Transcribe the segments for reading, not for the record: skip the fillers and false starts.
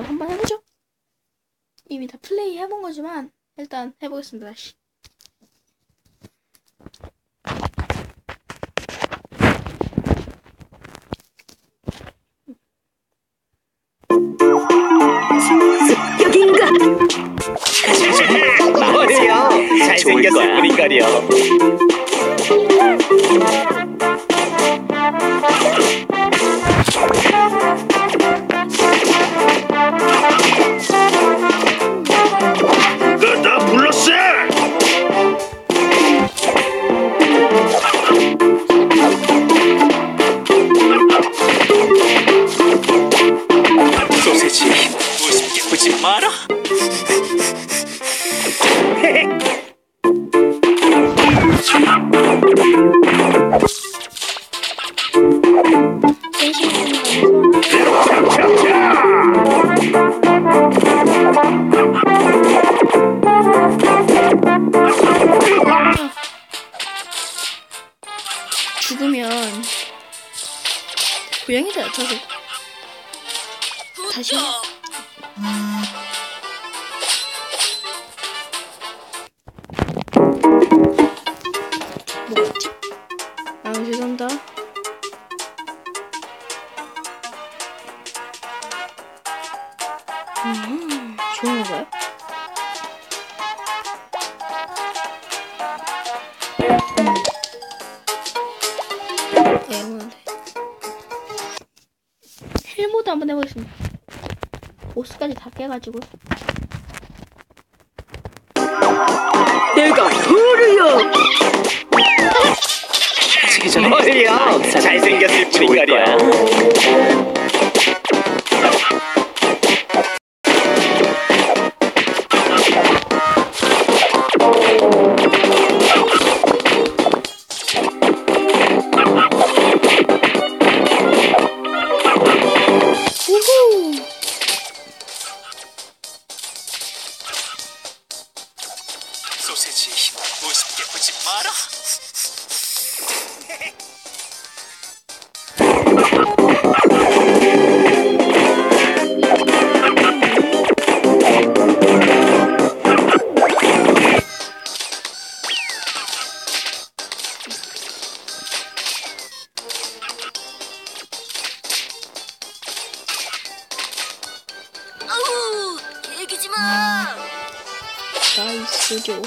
한번 해보죠. 이미 다 플레이 해본 거지만 일단 해보겠습니다. 다시. 여긴가? 어때요? 잘생겼을 뿐인걸요. 나 불렀어! 소세지 우습게 보지 마라. 죽으면 고양이들 어쩌고 다시 뭐였지? 아 죄송합니다. 좋은 건가요? 헬모드 한번 해보겠습니다. 보스까지 다 깨가지고. 내가 후르요. 하시기 전에 어때요? 잘생겼을 뿐인걸요. 소세지 우습게 보지 마라. 아우, 개기지 마. 나이스죠.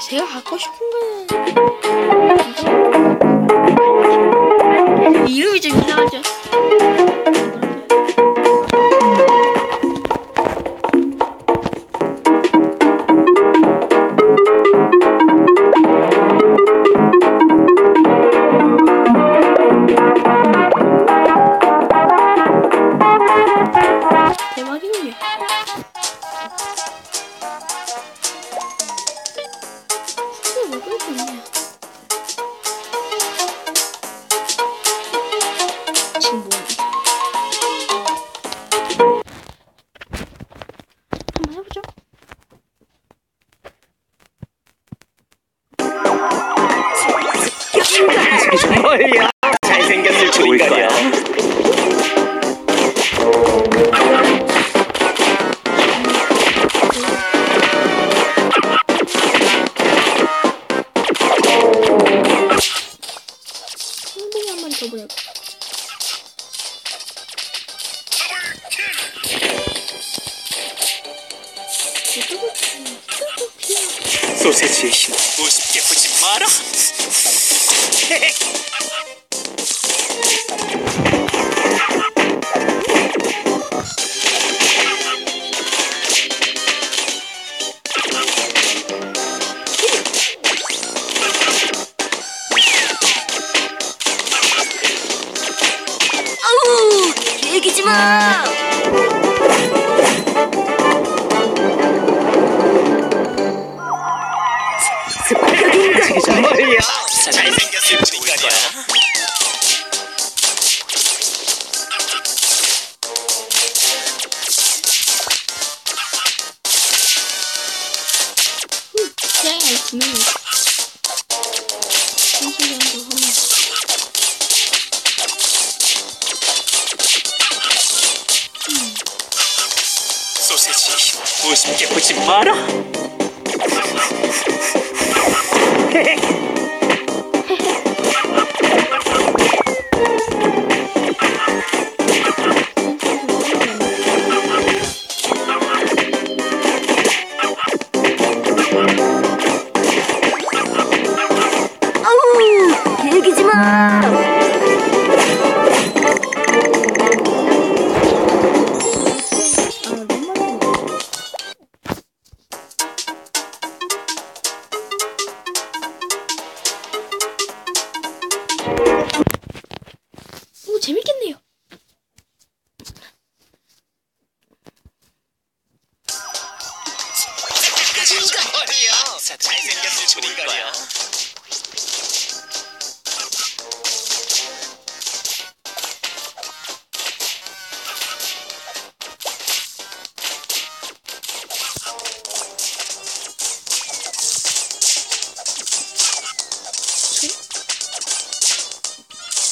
제가 갖고 싶은 거는 이름이 좀 이상하죠. 대박이군요. 이게 왜 그렇게 없냐? 지금 뭐하냐? 한번 해보죠. 뭐야? 잘생겼을 뿐이거려. 엉덩이 한 마리 더 보내고. 소세지의 힘 우습게 보지 마라. 아우, 얘기지 마. 뭐야? 잘생겼을 뿐이거려. 취향이 아주 분명히 한시간도 하면 소세지의 힘 우습게 보지 마라. 아우, 얘기지 마. 오, 재밌겠네요. 잘생겼을 뿐이거려.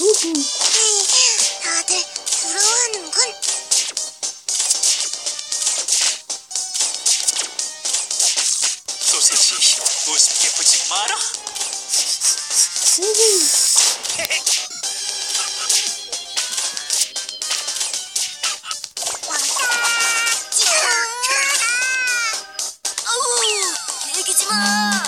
우후. 다들 부러워하는군. 소세지의 힘 우습게 보지 마라. 아우, 얘기지 마.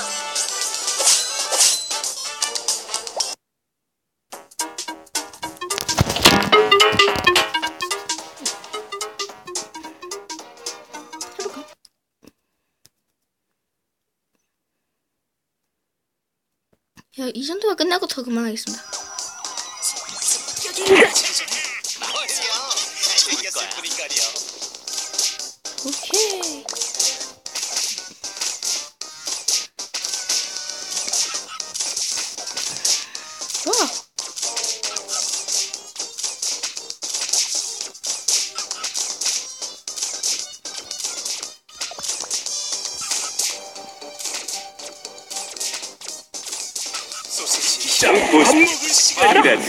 해볼까? 야, 이 정도가 끝나고 더 그만하겠습니다. 잘생겼을 뿐이거려. 오케이. 좋아. 소세지 짱 밥 먹을 시간이라니.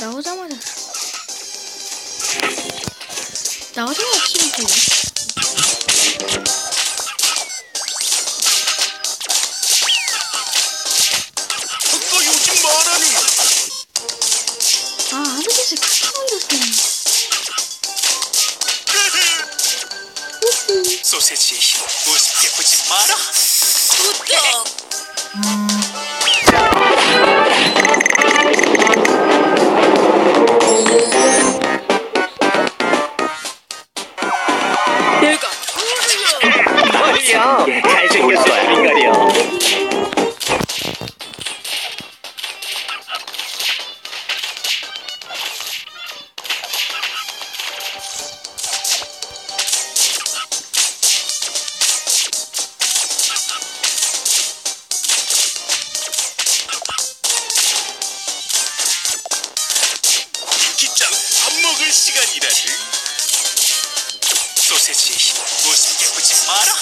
나오자마자 치면 되네. 너 요즘 뭐하니? 아, 아저씨 크게 올렸어. 소세지의 힘 우습게 보지 마라. 뭘요? 잘생겼어요, 인간이요. 기짱 밥 먹을 시간이라는. 소세지의 힘 우습게 보지 마라.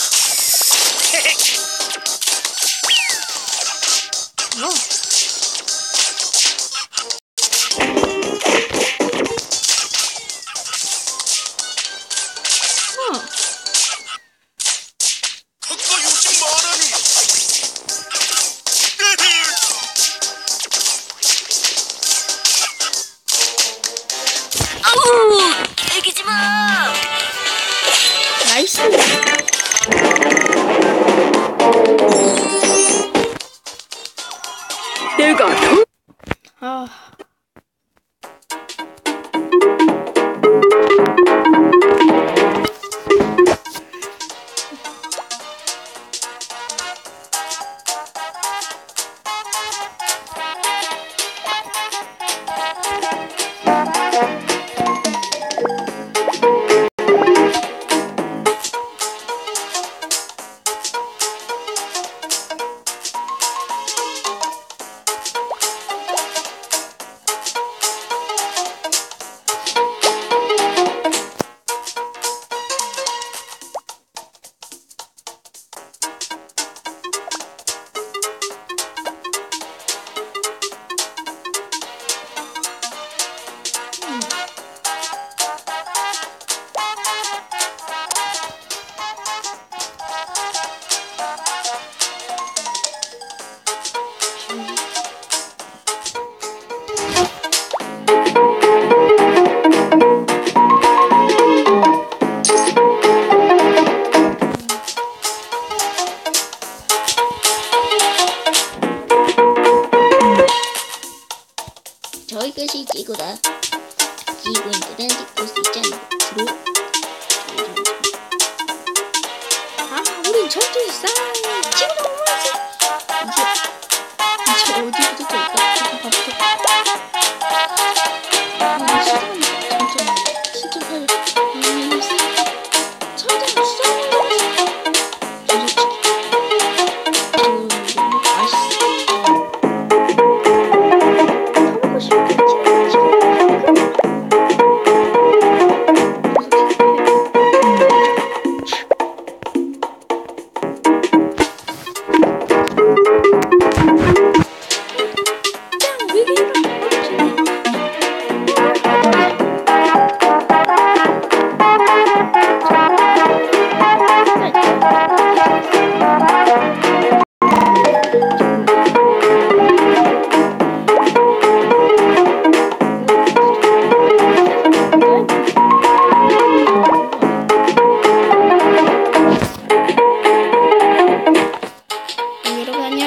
가까이 오지 마라는. 아우, 즐기지 마. 나이스. 아. 저희것이 지구다. 지구인들은 찍고 수 있잖아. 우린 전투 싸움 지구다.